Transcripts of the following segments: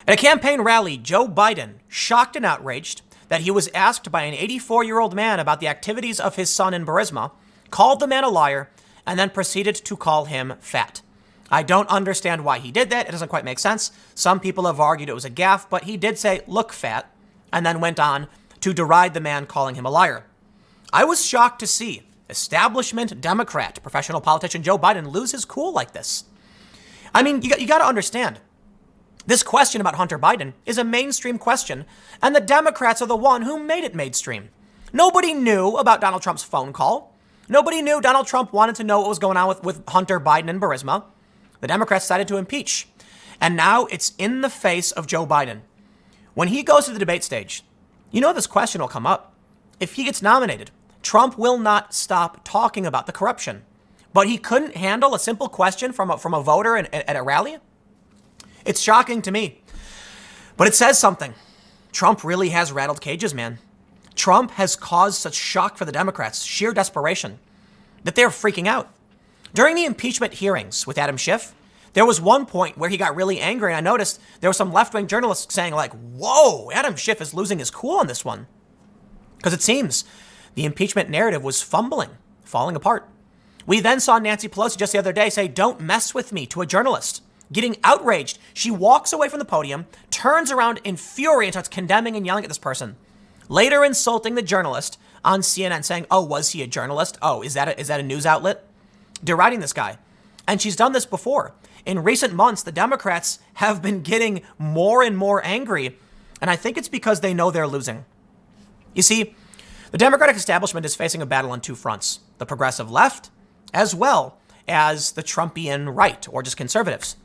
At a campaign rally, Joe Biden, shocked and outraged that he was asked by an 84-year-old man about the activities of his son in Burisma, called the man a liar, and then proceeded to call him fat. I don't understand why he did that. It doesn't quite make sense. Some people have argued it was a gaffe, but he did say, "Look, fat," and then went on to deride the man, calling him a liar. I was shocked to see establishment Democrat, professional politician Joe Biden lose his cool like this. I mean, you got to understand. This question about Hunter Biden is a mainstream question, and the Democrats are the one who made it mainstream. Nobody knew about Donald Trump's phone call. Nobody knew Donald Trump wanted to know what was going on with Hunter Biden and Burisma. The Democrats decided to impeach. And now it's in the face of Joe Biden. When he goes to the debate stage, you know this question will come up. If he gets nominated, Trump will not stop talking about the corruption. But he couldn't handle a simple question from a voter at a rally? It's shocking to me. But it says something. Trump really has rattled cages, man. Trump has caused such shock for the Democrats, sheer desperation, that they're freaking out. During the impeachment hearings with Adam Schiff, there was one point where he got really angry, and I noticed there were some left-wing journalists saying like, "Whoa, Adam Schiff is losing his cool on this one." Because it seems the impeachment narrative was falling apart. We then saw Nancy Pelosi just the other day say, "Don't mess with me," to a journalist. Getting outraged, she walks away from the podium, turns around in fury and starts condemning and yelling at this person. Later insulting the journalist on CNN, saying, "Oh, was he a journalist? Oh, is that a news outlet?" Deriding this guy. And she's done this before. In recent months, the Democrats have been getting more and more angry, and I think it's because they know they're losing. You see, the Democratic establishment is facing a battle on two fronts: the progressive left, as well as the Trumpian right, or just conservatives.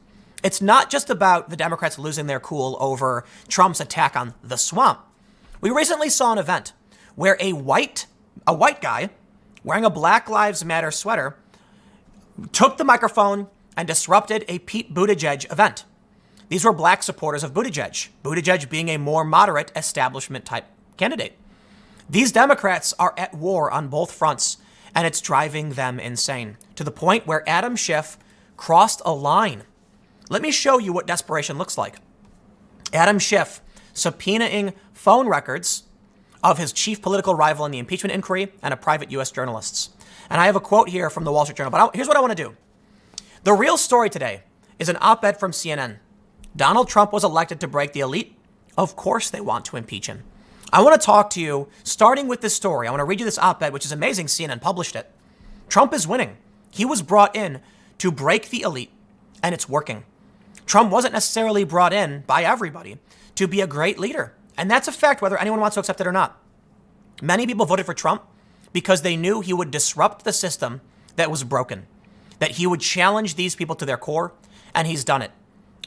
It's not just about the Democrats losing their cool over Trump's attack on the swamp. We recently saw an event where a white guy wearing a Black Lives Matter sweater took the microphone and disrupted a Pete Buttigieg event. These were black supporters of Buttigieg being a more moderate establishment type candidate. These Democrats are at war on both fronts, and it's driving them insane to the point where Adam Schiff crossed a line. Let me show you what desperation looks like. Adam Schiff subpoenaing phone records of his chief political rival in the impeachment inquiry and a private U.S. journalists. And I have a quote here from the Wall Street Journal, but here's what I want to do. The real story today is an op-ed from CNN. Donald Trump was elected to break the elite. Of course they want to impeach him. I want to talk to you, starting with this story. I want to read you this op-ed, which is amazing. CNN published it. Trump is winning. He was brought in to break the elite, and it's working. Trump wasn't necessarily brought in by everybody to be a great leader. And that's a fact, whether anyone wants to accept it or not. Many people voted for Trump because they knew he would disrupt the system that was broken, that he would challenge these people to their core, and he's done it.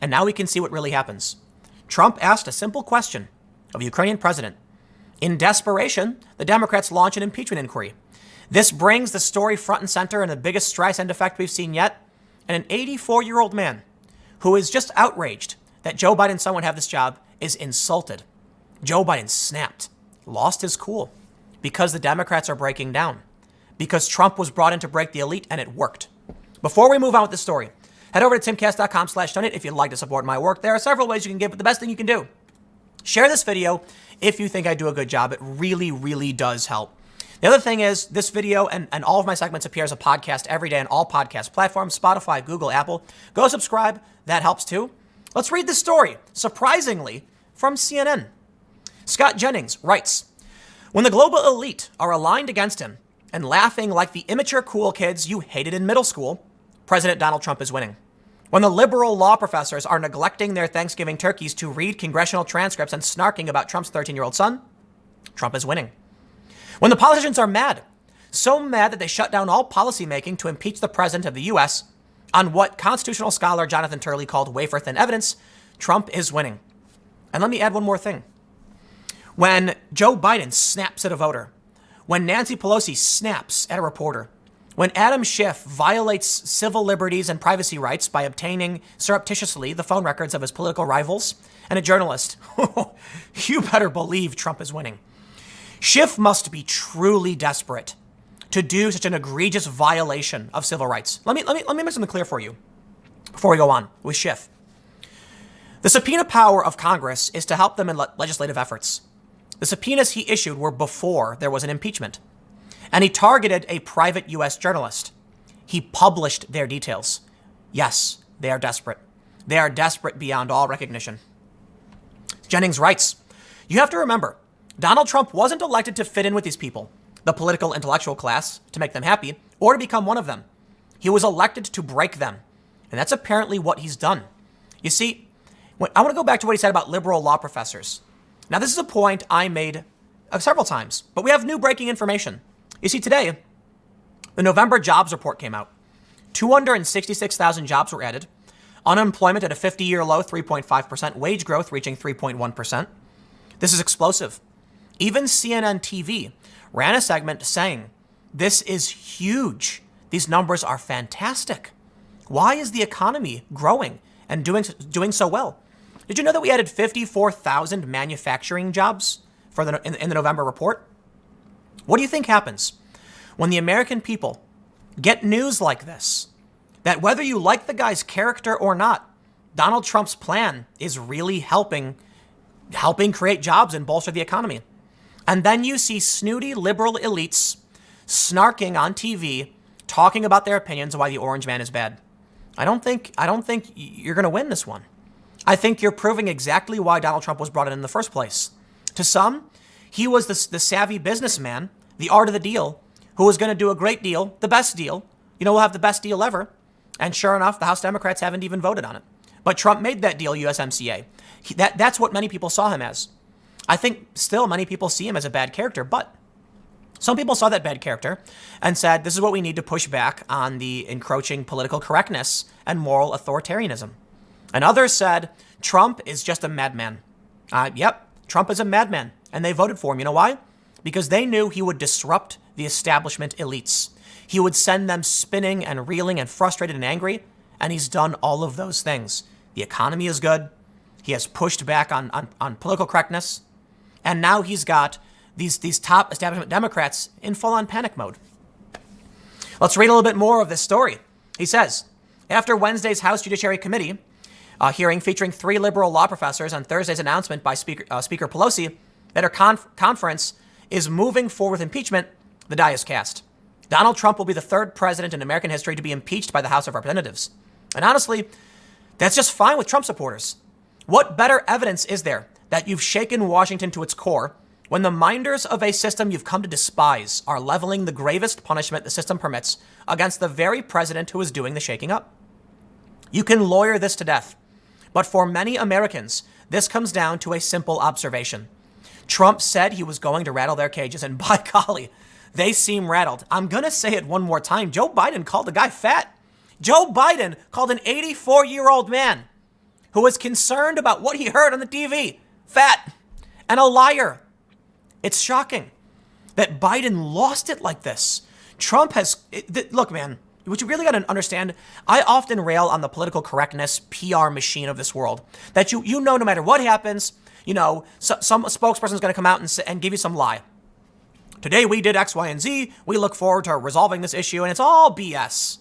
And now we can see what really happens. Trump asked a simple question of a Ukrainian president. In desperation, the Democrats launch an impeachment inquiry. This brings the story front and center in the biggest Streisand effect we've seen yet. And an 84-year-old man who is just outraged that Joe Biden's son would have this job is insulted. Joe Biden snapped, lost his cool, because the Democrats are breaking down, because Trump was brought in to break the elite, and it worked. Before we move on with this story, head over to timcast.com/donate if you'd like to support my work. There are several ways you can give, but the best thing you can do, share this video if you think I do a good job. It really, really does help. The other thing is this video and all of my segments appear as a podcast every day on all podcast platforms, Spotify, Google, Apple. Go subscribe. That helps too. Let's read this story, surprisingly, from CNN. Scott Jennings writes, when the global elite are aligned against him and laughing like the immature cool kids you hated in middle school, President Donald Trump is winning. When the liberal law professors are neglecting their Thanksgiving turkeys to read congressional transcripts and snarking about Trump's 13-year-old son, Trump is winning. When the politicians are mad, so mad that they shut down all policymaking to impeach the president of the U.S. on what constitutional scholar Jonathan Turley called wafer-thin evidence, Trump is winning. And let me add one more thing. When Joe Biden snaps at a voter, when Nancy Pelosi snaps at a reporter, when Adam Schiff violates civil liberties and privacy rights by obtaining surreptitiously the phone records of his political rivals and a journalist, you better believe Trump is winning. Schiff must be truly desperate to do such an egregious violation of civil rights. Let me make something clear for you before we go on with Schiff. The subpoena power of Congress is to help them in legislative efforts. The subpoenas he issued were before there was an impeachment. And he targeted a private U.S. journalist. He published their details. Yes, they are desperate. They are desperate beyond all recognition. Jennings writes, you have to remember, Donald Trump wasn't elected to fit in with these people, the political intellectual class, to make them happy, or to become one of them. He was elected to break them. And that's apparently what he's done. You see, I want to go back to what he said about liberal law professors. Now, this is a point I made several times, but we have new breaking information. You see, today, the November jobs report came out. 266,000 jobs were added. Unemployment at a 50-year low, 3.5%. Wage growth reaching 3.1%. This is explosive. Even CNN TV ran a segment saying, this is huge. These numbers are fantastic. Why is the economy growing and doing so well? Did you know that we added 54,000 manufacturing jobs in the November report? What do you think happens when the American people get news like this? That whether you like the guy's character or not, Donald Trump's plan is really helping create jobs and bolster the economy. And then you see snooty liberal elites snarking on TV, talking about their opinions of why the orange man is bad. I don't think you're going to win this one. I think you're proving exactly why Donald Trump was brought in the first place. To some, he was the savvy businessman, the art of the deal, who was going to do a great deal, the best deal. We'll have the best deal ever. And sure enough, the House Democrats haven't even voted on it. But Trump made that deal, USMCA. That's what many people saw him as. I think still many people see him as a bad character, but some people saw that bad character and said, this is what we need to push back on the encroaching political correctness and moral authoritarianism. And others said, Trump is just a madman. Yep, Trump is a madman. And they voted for him. You know why? Because they knew he would disrupt the establishment elites. He would send them spinning and reeling and frustrated and angry. And he's done all of those things. The economy is good. He has pushed back on political correctness. And now he's got these top establishment Democrats in full-on panic mode. Let's read a little bit more of this story. He says, after Wednesday's House Judiciary Committee hearing featuring 3 liberal law professors and Thursday's announcement by Speaker Pelosi that her conference is moving forward with impeachment, the die is cast. Donald Trump will be the 3rd president in American history to be impeached by the House of Representatives. And honestly, that's just fine with Trump supporters. What better evidence is there that you've shaken Washington to its core when the minders of a system you've come to despise are leveling the gravest punishment the system permits against the very president who is doing the shaking up? You can lawyer this to death, but for many Americans, this comes down to a simple observation. Trump said he was going to rattle their cages, and by golly, they seem rattled. I'm going to say it one more time. Joe Biden called the guy fat. Joe Biden called an 84-year-old man who was concerned about what he heard on the TV fat and a liar. It's shocking that Biden lost it like this. Trump has... Look, man, what you really got to understand, I often rail on the political correctness PR machine of this world. That you know no matter what happens, some spokesperson is going to come out and give you some lie. Today we did X, Y, and Z. We look forward to resolving this issue, and it's all BS.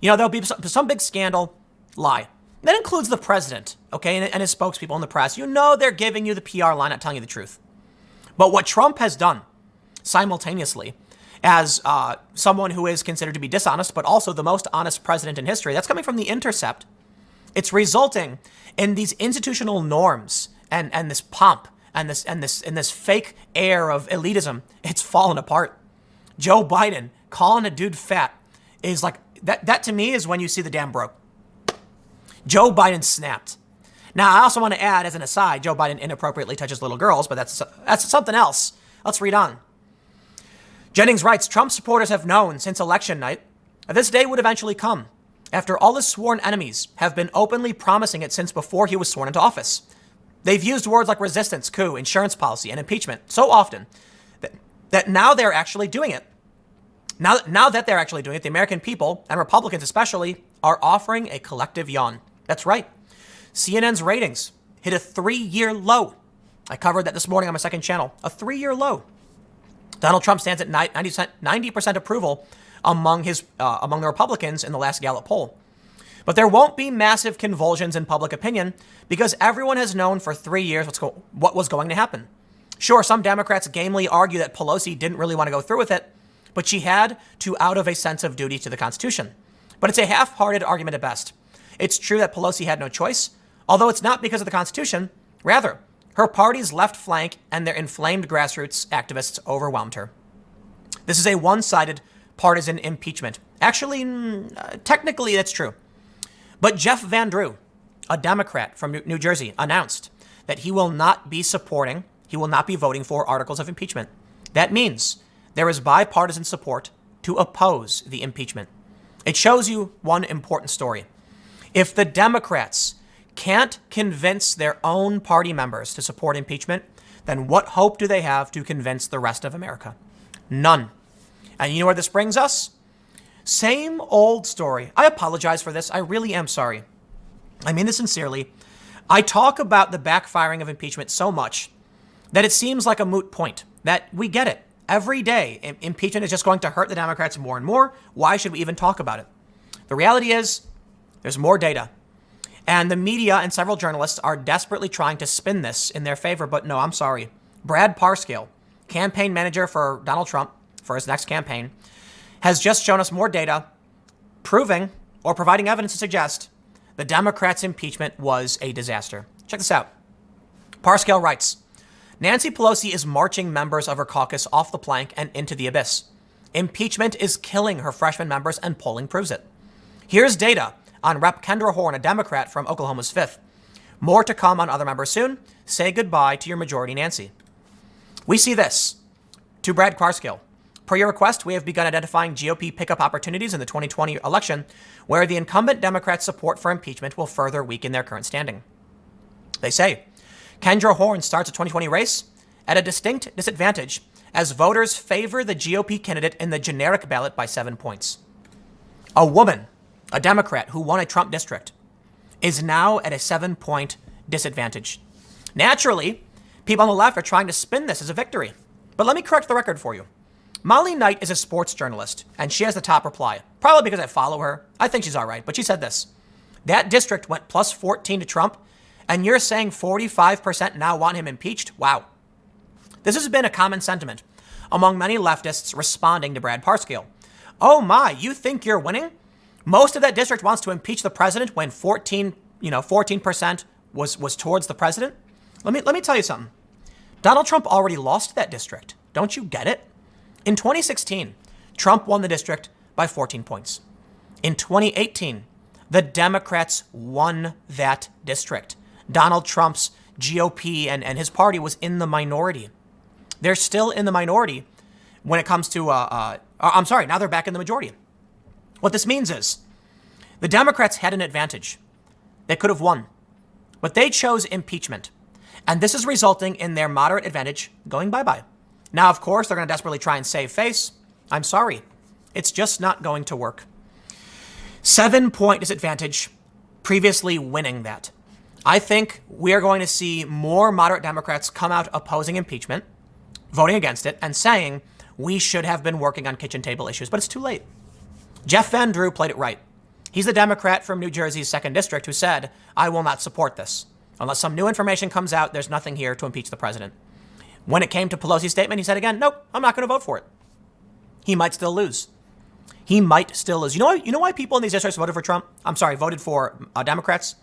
There'll be some big scandal, lie. That includes the president, okay, and his spokespeople in the press. They're giving you the PR line, not telling you the truth. But what Trump has done simultaneously as someone who is considered to be dishonest, but also the most honest president in history, that's coming from The Intercept. It's resulting in these institutional norms and this pomp and this fake air of elitism. It's fallen apart. Joe Biden calling a dude fat is like that to me is when you see the dam broke. Joe Biden snapped. Now, I also want to add, as an aside, Joe Biden inappropriately touches little girls, but that's something else. Let's read on. Jennings writes, Trump supporters have known since election night that this day would eventually come, after all his sworn enemies have been openly promising it since before he was sworn into office. They've used words like resistance, coup, insurance policy, and impeachment so often that now they're actually doing it. Now that they're actually doing it, the American people, and Republicans especially, are offering a collective yawn. That's right. CNN's ratings hit a 3-year low. I covered that this morning on my second channel. A 3-year low. Donald Trump stands at 90% approval among the Republicans in the last Gallup poll. But there won't be massive convulsions in public opinion because everyone has known for 3 years what was going to happen. Sure, some Democrats gamely argue that Pelosi didn't really want to go through with it, but she had to out of a sense of duty to the Constitution. But it's a half-hearted argument at best. It's true that Pelosi had no choice, although it's not because of the Constitution. Rather, her party's left flank and their inflamed grassroots activists overwhelmed her. This is a one-sided partisan impeachment. Actually, technically, that's true. But Jeff Van Drew, a Democrat from New Jersey, announced that he will not be voting for articles of impeachment. That means there is bipartisan support to oppose the impeachment. It shows you one important story. If the Democrats can't convince their own party members to support impeachment, then what hope do they have to convince the rest of America? None. And you know where this brings us? Same old story. I apologize for this. I really am sorry. I mean this sincerely. I talk about the backfiring of impeachment so much that it seems like a moot point, that we get it. Every day, impeachment is just going to hurt the Democrats more and more. Why should we even talk about it? The reality is, there's more data. And the media and several journalists are desperately trying to spin this in their favor. But no, I'm sorry. Brad Parscale, campaign manager for Donald Trump for his next campaign, has just shown us more data proving or providing evidence to suggest the Democrats' impeachment was a disaster. Check this out. Parscale writes, Nancy Pelosi is marching members of her caucus off the plank and into the abyss. Impeachment is killing her freshman members, and polling proves it. Here's data on Rep. Kendra Horn, a Democrat from Oklahoma's 5th. More to come on other members soon. Say goodbye to your majority, Nancy. We see this. To Brad Parscale. Per your request, we have begun identifying GOP pickup opportunities in the 2020 election where the incumbent Democrats' support for impeachment will further weaken their current standing. They say, Kendra Horn starts a 2020 race at a distinct disadvantage as voters favor the GOP candidate in the generic ballot by 7 points. A woman, a Democrat who won a Trump district, is now at a 7-point disadvantage. Naturally, people on the left are trying to spin this as a victory. But let me correct the record for you. Molly Knight is a sports journalist, and she has the top reply. Probably because I follow her. I think she's all right, but she said this. That district went plus 14 to Trump, and you're saying 45% now want him impeached? Wow. This has been a common sentiment among many leftists responding to Brad Parscale. Oh my, you think you're winning? Most of that district wants to impeach the president when 14% was towards the president. Let me tell you something. Donald Trump already lost that district. Don't you get it? In 2016, Trump won the district by 14 points. In 2018, the Democrats won that district. Donald Trump's GOP and his party was in the minority. They're still in the minority when it comes to, now they're back in the majority. What this means is the Democrats had an advantage. They could have won, but they chose impeachment. And this is resulting in their moderate advantage going bye-bye. Now, of course, they're going to desperately try and save face. I'm sorry. It's just not going to work. 7-point disadvantage, previously winning that. I think we are going to see more moderate Democrats come out opposing impeachment, voting against it, and saying we should have been working on kitchen table issues, but it's too late. Jeff Van Drew played it right. He's the Democrat from New Jersey's 2nd District who said, I will not support this. Unless some new information comes out, there's nothing here to impeach the president. When it came to Pelosi's statement, he said again, nope, I'm not going to vote for it. He might still lose. You know why people in these districts voted for Democrats?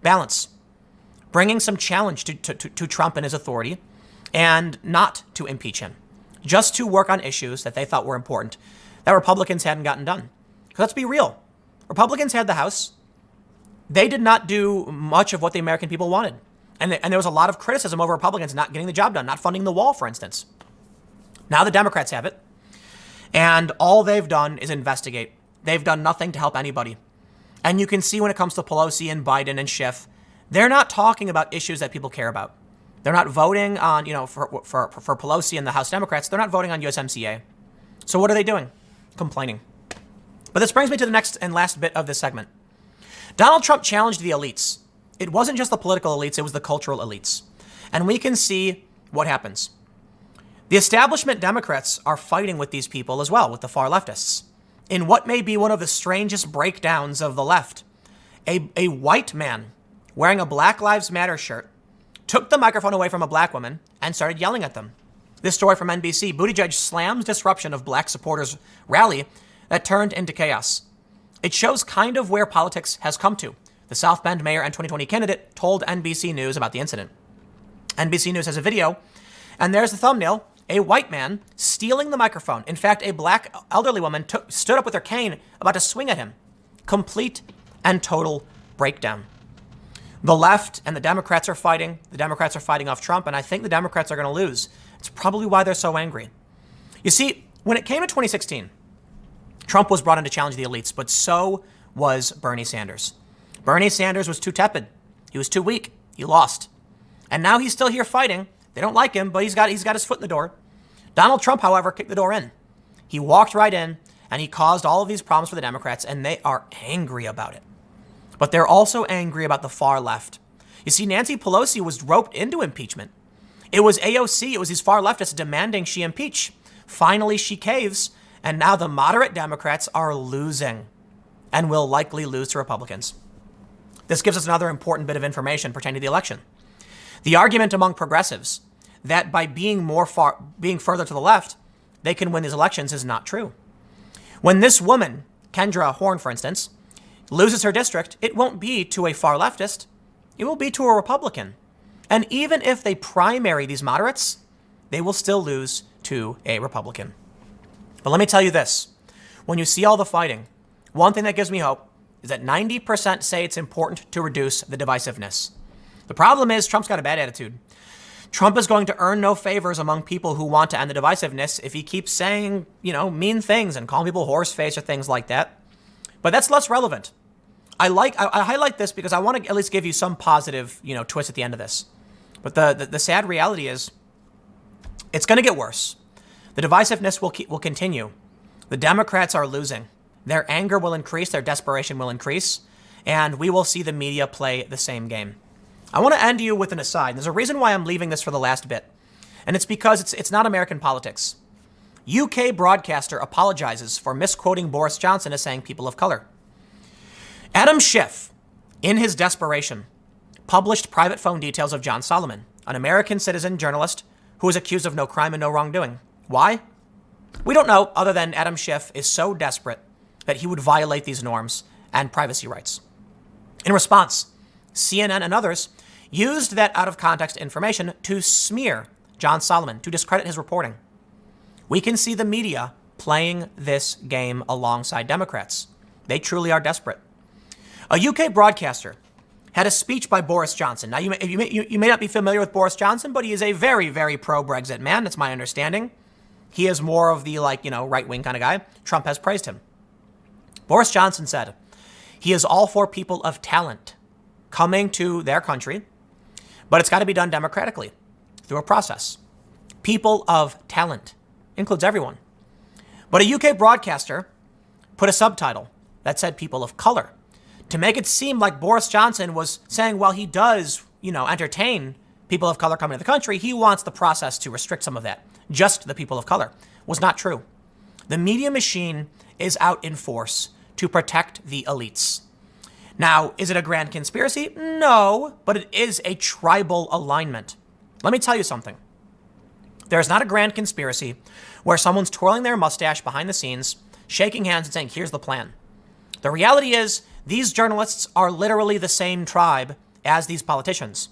Balance. Bringing some challenge to Trump and his authority and not to impeach him. Just to work on issues that they thought were important that Republicans hadn't gotten done. Because let's be real. Republicans had the House. They did not do much of what the American people wanted. And there was a lot of criticism over Republicans not getting the job done, not funding the wall, for instance. Now the Democrats have it. And all they've done is investigate. They've done nothing to help anybody. And you can see when it comes to Pelosi and Biden and Schiff, they're not talking about issues that people care about. They're not voting on, for Pelosi and the House Democrats, they're not voting on USMCA. So what are they doing? Complaining. But this brings me to the next and last bit of this segment. Donald Trump challenged the elites. It wasn't just the political elites, it was the cultural elites. And we can see what happens. The establishment Democrats are fighting with these people as well, with the far leftists, in what may be one of the strangest breakdowns of the left. A white man wearing a Black Lives Matter shirt took the microphone away from a black woman and started yelling at them. This story from NBC, Buttigieg slams disruption of black supporters rally that turned into chaos. It shows kind of where politics has come to. The South Bend mayor and 2020 candidate told NBC News about the incident. NBC News has a video, and there's the thumbnail, a white man stealing the microphone. In fact, a black elderly woman stood up with her cane about to swing at him. Complete and total breakdown. The left and the Democrats are fighting. The Democrats are fighting off Trump, and I think the Democrats are going to lose. It's probably why they're so angry. You see, when it came to 2016, Trump was brought in to challenge the elites, but so was Bernie Sanders. Bernie Sanders was too tepid. He was too weak. He lost. And now he's still here fighting. They don't like him, but he's got his foot in the door. Donald Trump, however, kicked the door in. He walked right in, and he caused all of these problems for the Democrats, and they are angry about it. But they're also angry about the far left. You see, Nancy Pelosi was roped into impeachment. It was AOC, it was these far leftists demanding she impeach. Finally, she caves, and now the moderate Democrats are losing and will likely lose to Republicans. This gives us another important bit of information pertaining to the election. The argument among progressives that by being further to the left, they can win these elections is not true. When this woman, Kendra Horn, for instance, loses her district, it won't be to a far leftist. It will be to a Republican. And even if they primary these moderates, they will still lose to a Republican. But let me tell you this. When you see all the fighting, one thing that gives me hope is that 90% say it's important to reduce the divisiveness. The problem is Trump's got a bad attitude. Trump is going to earn no favors among people who want to end the divisiveness if he keeps saying, mean things and calling people horseface or things like that. But that's less relevant. I highlight this because I want to at least give you some positive, twist at the end of this. But the sad reality is it's going to get worse. The divisiveness will continue. The Democrats are losing. Their anger will increase. Their desperation will increase. And we will see the media play the same game. I want to end you with an aside. There's a reason why I'm leaving this for the last bit. And it's because it's not American politics. UK broadcaster apologizes for misquoting Boris Johnson as saying people of color. Adam Schiff, in his desperation, published private phone details of John Solomon, an American citizen journalist who is accused of no crime and no wrongdoing. Why? We don't know, other than Adam Schiff is so desperate that he would violate these norms and privacy rights. In response, CNN and others used that out-of-context information to smear John Solomon, to discredit his reporting. We can see the media playing this game alongside Democrats. They truly are desperate. A UK broadcaster had a speech by Boris Johnson. Now, you may not be familiar with Boris Johnson, but he is a very, very pro-Brexit man. That's my understanding. He is more of the, right-wing kind of guy. Trump has praised him. Boris Johnson said he is all for people of talent coming to their country, but it's got to be done democratically through a process. People of talent includes everyone. But a UK broadcaster put a subtitle that said people of color to make it seem like Boris Johnson was saying, while he does, entertain people of color coming to the country, he wants the process to restrict some of that. Just the people of color. Was not true. The media machine is out in force to protect the elites. Now, is it a grand conspiracy? No, but it is a tribal alignment. Let me tell you something. There's not a grand conspiracy where someone's twirling their mustache behind the scenes, shaking hands and saying, here's the plan. The reality is these journalists are literally the same tribe as these politicians.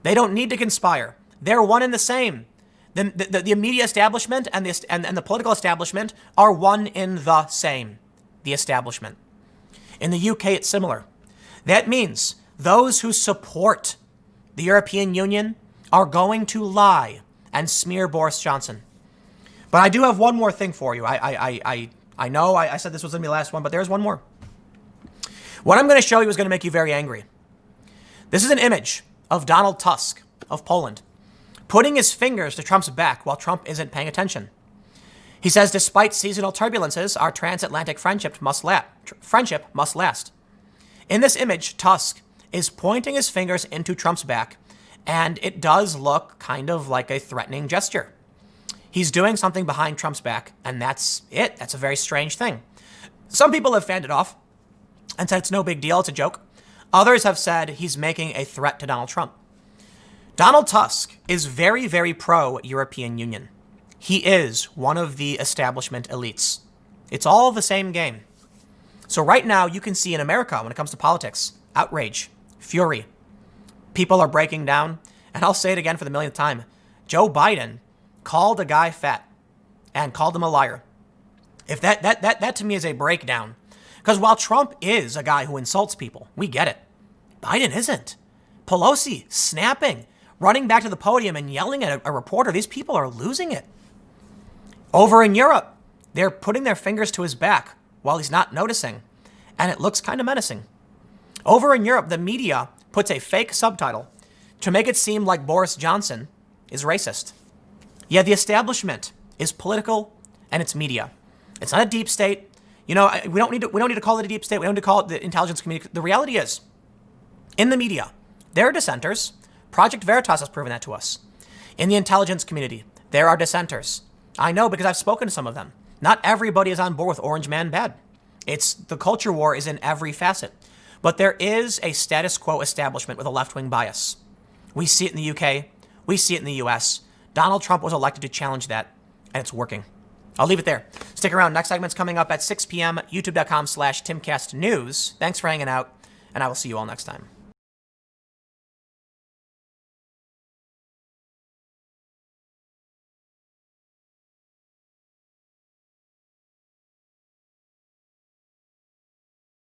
They don't need to conspire. They're one and the same. The media establishment and the political establishment are one in the same. The establishment. In the UK, it's similar. That means those who support the European Union are going to lie and smear Boris Johnson. But I do have one more thing for you. I know I said this was going to be the last one, but there's one more. What I'm going to show you is going to make you very angry. This is an image of Donald Tusk of Poland putting his fingers to Trump's back while Trump isn't paying attention. He says, despite seasonal turbulences, our transatlantic friendship must last. In this image, Tusk is pointing his fingers into Trump's back, and it does look kind of like a threatening gesture. He's doing something behind Trump's back, and that's it. That's a very strange thing. Some people have fanned it off and said it's no big deal, it's a joke. Others have said he's making a threat to Donald Trump. Donald Tusk is very, very pro-European Union. He is one of the establishment elites. It's all the same game. So right now you can see in America, when it comes to politics, outrage, fury. People are breaking down. And I'll say it again for the millionth time. Joe Biden called a guy fat and called him a liar. If that to me is a breakdown. Because while Trump is a guy who insults people, we get it. Biden isn't. Pelosi snapping, running back to the podium and yelling at a reporter. These people are losing it. Over in Europe, they're putting their fingers to his back while he's not noticing. And it looks kind of menacing. Over in Europe, the media puts a fake subtitle to make it seem like Boris Johnson is racist. Yeah, the establishment is political and it's media. It's not a deep state. You know, we don't need to call it a deep state. We don't need to call it the intelligence community. The reality is, in the media, there are dissenters. Project Veritas has proven that to us. In the intelligence community, there are dissenters. I know because I've spoken to some of them. Not everybody is on board with Orange Man bad. It's the culture war is in every facet. But there is a status quo establishment with a left-wing bias. We see it in the UK. We see it in the US. Donald Trump was elected to challenge that, and it's working. I'll leave it there. Stick around. Next segment's coming up at 6 p.m. YouTube.com/TimCastNews. Thanks for hanging out, and I will see you all next time.